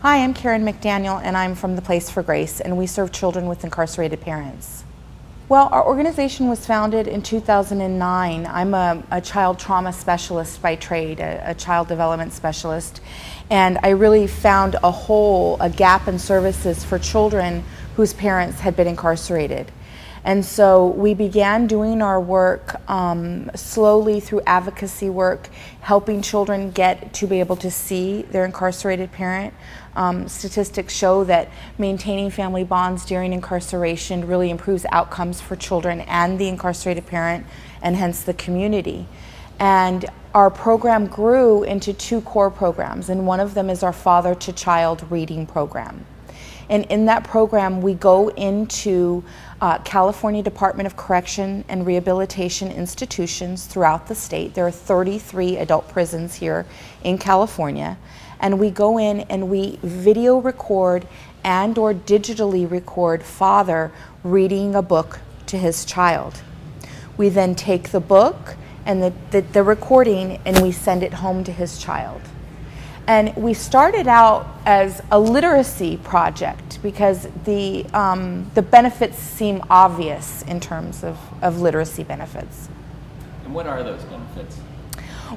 Hi, I'm Ann McDaniel, and I'm from the Place4Grace, and we serve children with incarcerated parents. Well, our organization was founded in 2009. I'm a child trauma specialist by trade, a child development specialist, and I really found a gap in services for children whose parents had been incarcerated. And so we began doing our work slowly through advocacy work, helping children get to be able to see their incarcerated parent. Statistics show that maintaining family bonds during incarceration really improves outcomes for children and the incarcerated parent, and hence the community. And our program grew into two core programs, and one of them is our father-to-child reading program. And in that program, we go into California Department of Correction and Rehabilitation institutions throughout the state. There are 33 adult prisons here in California. And we go in and we video record and or digitally record father reading a book to his child. We then take the book and the recording and we send it home to his child. And we started out as a literacy project because the benefits seem obvious in terms of literacy benefits. And what are those benefits?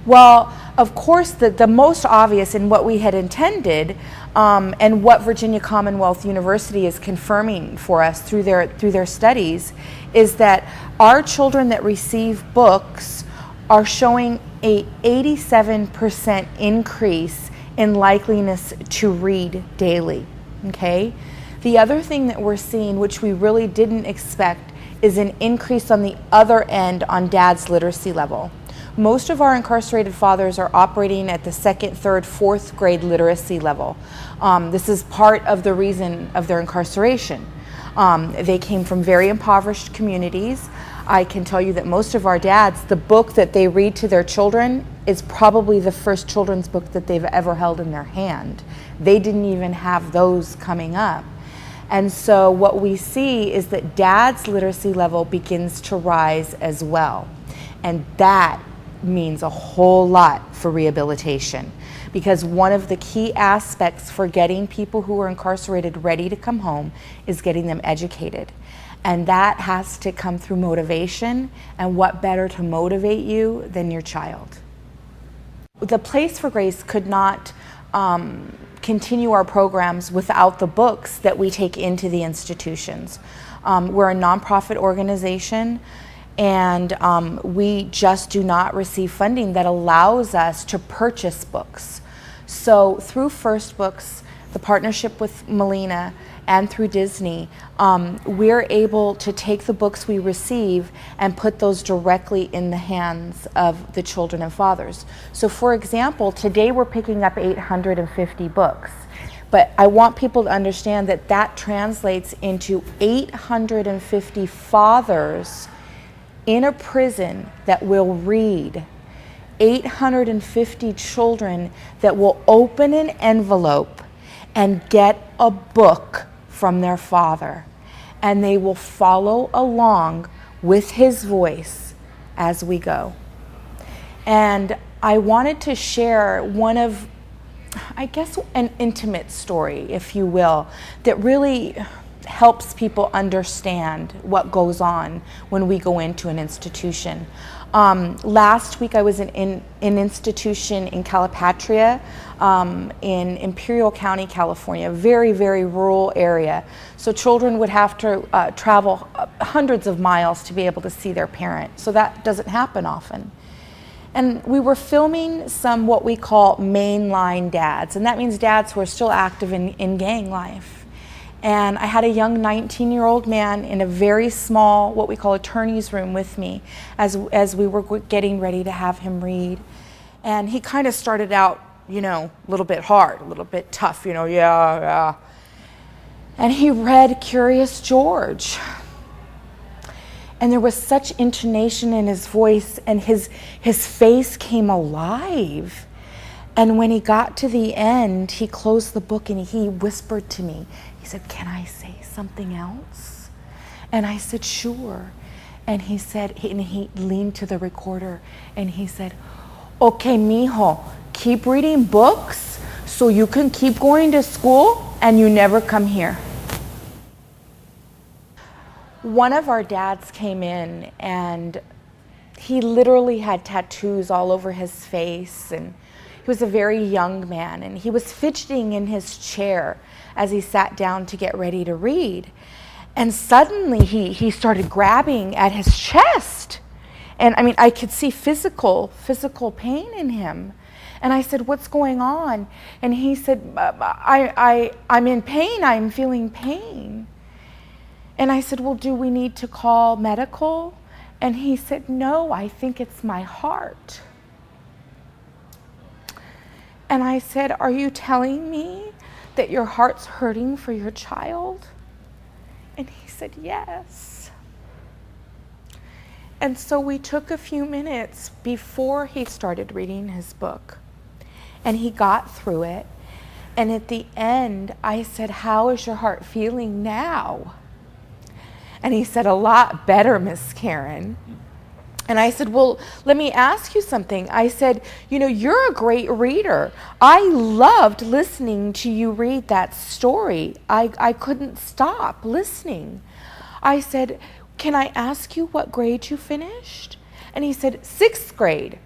Well, of course, the most obvious and what we had intended, and what Virginia Commonwealth University is confirming for us through their studies, is that our children that receive books are showing a 87% increase in likeliness to read daily, okay? The other thing that we're seeing, which we really didn't expect, is an increase on the other end on dad's literacy level. Most of our incarcerated fathers are operating at the second, third, fourth grade literacy level. This is part of the reason of their incarceration. They came from very impoverished communities. I can tell you that most of our dads, the book that they read to their children is probably the first children's book that they've ever held in their hand. They didn't even have those coming up. And so what we see is that dad's literacy level begins to rise as well. And that means a whole lot for rehabilitation, because one of the key aspects for getting people who are incarcerated ready to come home is getting them educated. And that has to come through motivation, and what better to motivate you than your child? The Place4Grace could not continue our programs without the books that we take into the institutions. We're a nonprofit organization, and we just do not receive funding that allows us to purchase books. So through First Books, the partnership with Molina, and through Disney, we're able to take the books we receive and put those directly in the hands of the children and fathers. So for example, today we're picking up 850 books. But I want people to understand that that translates into 850 fathers in a prison that will read, 850 children that will open an envelope and get a book from their father, and they will follow along with his voice as we go. And I wanted to share one of, I guess, an intimate story, if you will, that really helps people understand what goes on when we go into an institution. Last week I was in an institution in Calipatria, in Imperial County, California, very, very rural area. So children would have to travel hundreds of miles to be able to see their parent. So that doesn't happen often. And we were filming some what we call mainline dads, and that means dads who are still active in gang life. And I had a young 19-year-old man in a very small, what we call attorney's room with me as we were getting ready to have him read. And he kind of started out, you know, a little bit hard, a little bit tough, you know, yeah. And he read Curious George. And there was such intonation in his voice, and his face came alive. And when he got to the end, he closed the book and he whispered to me. He said, "Can I say something else?" And I said, "Sure." And he said, and he leaned to the recorder and he said, "Okay, mijo, keep reading books so you can keep going to school and you never come here. One of our dads came in and he literally had tattoos all over his face, and he was a very young man, and he was fidgeting in his chair as he sat down to get ready to read. And suddenly he started grabbing at his chest. And I mean, I could see physical pain in him. And I said, "What's going on?" And he said, I'm in pain, I'm feeling pain. And I said, "Well, do we need to call medical?" And he said, "No, I think it's my heart." And I said, "Are you telling me that your heart's hurting for your child?" And he said, "Yes." And so we took a few minutes before he started reading his book, and he got through it. And at the end, I said, "How is your heart feeling now?" And he said, "A lot better, Miss Karen." And I said, "Well, let me ask you something." I said, "You're a great reader. I loved listening to you read that story. I couldn't stop listening." I said, "Can I ask you what grade you finished?" And he said, "6th grade."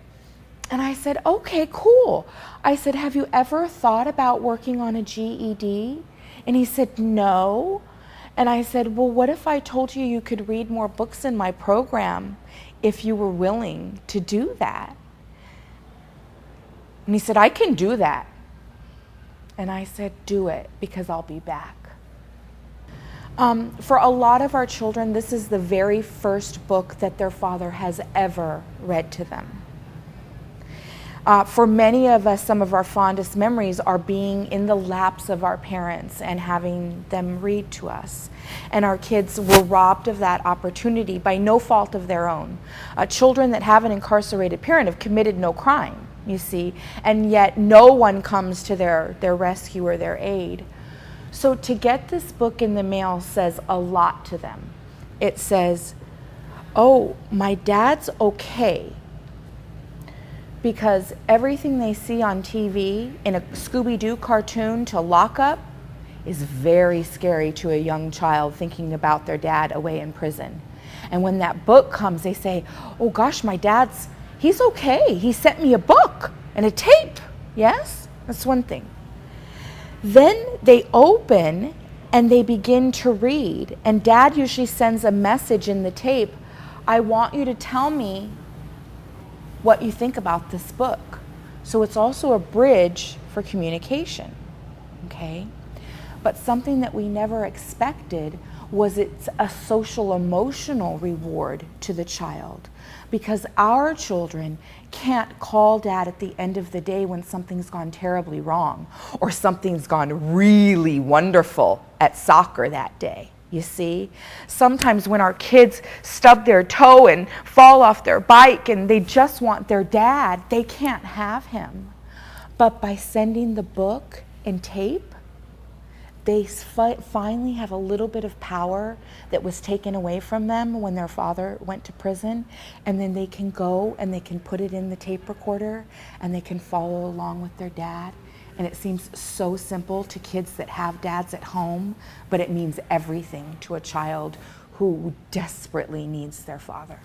And I said, "Okay, cool." I said, "Have you ever thought about working on a GED?" And he said, "No." And I said, "Well, what if I told you you could read more books in my program if you were willing to do that?" And he said, "I can do that." And I said, "Do it, because I'll be back." For a lot of our children, this is the very first book that their father has ever read to them. For many of us, some of our fondest memories are being in the laps of our parents and having them read to us. And our kids were robbed of that opportunity by no fault of their own. Children that have an incarcerated parent have committed no crime, you see, and yet no one comes to their rescue or their aid. So to get this book in the mail says a lot to them. It says, "Oh, my dad's okay." Because everything they see on TV in a Scooby-Doo cartoon to lock up is very scary to a young child thinking about their dad away in prison. And when that book comes, they say, "Oh gosh, he's okay. He sent me a book and a tape." Yes, that's one thing. Then they open and they begin to read. And dad usually sends a message in the tape, "I want you to tell me what you think about this book." So it's also a bridge for communication, okay? But something that we never expected was it's a social emotional reward to the child, because our children can't call dad at the end of the day when something's gone terribly wrong or something's gone really wonderful at soccer that day. You see, sometimes when our kids stub their toe and fall off their bike and they just want their dad, they can't have him. But by sending the book and tape, they finally have a little bit of power that was taken away from them when their father went to prison, and then they can go and they can put it in the tape recorder and they can follow along with their dad. And it seems so simple to kids that have dads at home, but it means everything to a child who desperately needs their father.